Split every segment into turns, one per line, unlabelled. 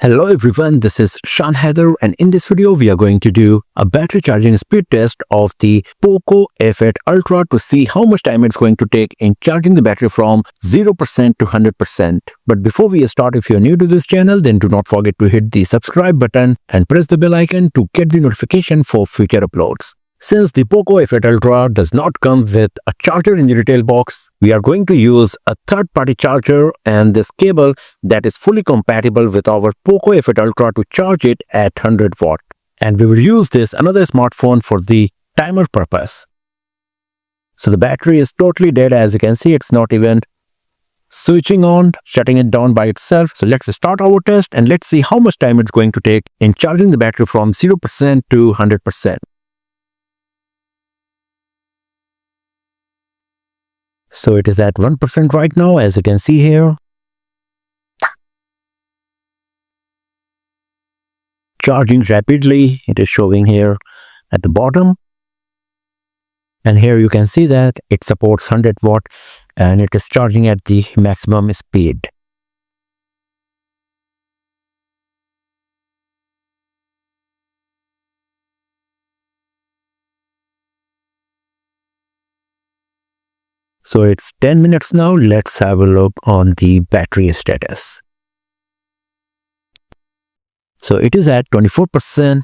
Hello everyone, this is Shan Heather, and in this video we are going to do a battery charging speed test of the POCO F8 Ultra to see how much time it's going to take in charging the battery from 0% to 100%. But before we start, if you're new to this channel, then do not forget to hit the subscribe button and press the bell icon to get the notification for future uploads. Since the POCO F8 Ultra does not come with a charger in the retail box, we are going to use a third-party charger and this cable that is fully compatible with our POCO F8 Ultra to charge it at 100 watt. And we will use this another smartphone for the timer purpose. So the battery is totally dead. As you can see, it's not even switching on, shutting it down by itself. So let's start our test and let's see how much time it's going to take in charging the battery from 0% to 100%. So it is at 1% right now, as you can see here. Charging rapidly, it is showing here at the bottom. And here you can see that it supports 100 watt and it is charging at the maximum speed. So it's 10 minutes now. Let's have a look on the battery status. So it is at 24%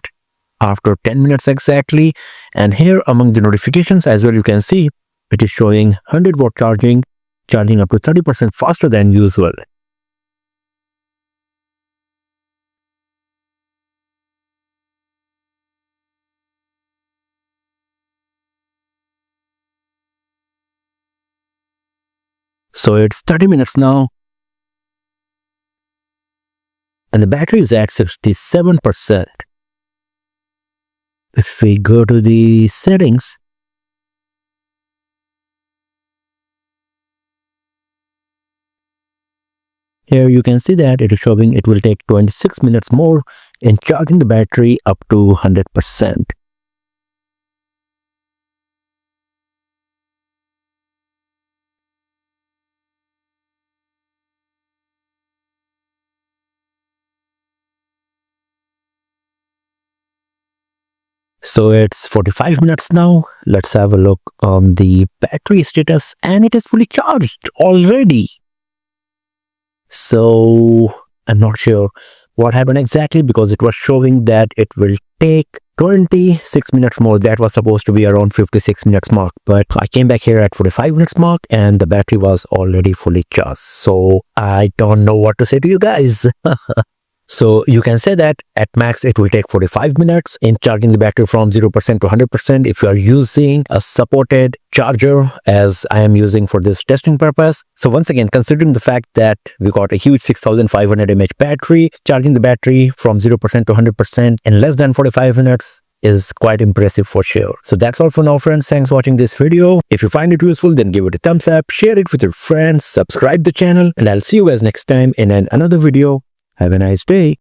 after 10 minutes exactly. And here among the notifications as well, you can see it is showing 100 watt charging up to 30% faster than usual. So it's 30 minutes now. And the battery is at 67%. If we go to the settings, here you can see that it is showing it will take 26 minutes more in charging the battery up to 100%. So it's 45 minutes now. Let's have a look on the battery status and it is fully charged already. So I'm not sure what happened exactly because it was showing that it will take 26 minutes more. That was supposed to be around 56 minutes mark, but I came back here at 45 minutes mark and the battery was already fully charged. So I don't know what to say to you guys. So you can say that at max it will take 45 minutes in charging the battery from 0% to 100% if you are using a supported charger as I am using for this testing purpose. So once again, considering the fact that we got a huge 6500 mAh battery, charging the battery from 0% to 100% in less than 45 minutes is quite impressive for sure. So that's all for now, friends. Thanks for watching this video. If you find it useful, then give it a thumbs up, share it with your friends, subscribe the channel, and I'll see you guys next time in another video. Have a nice day.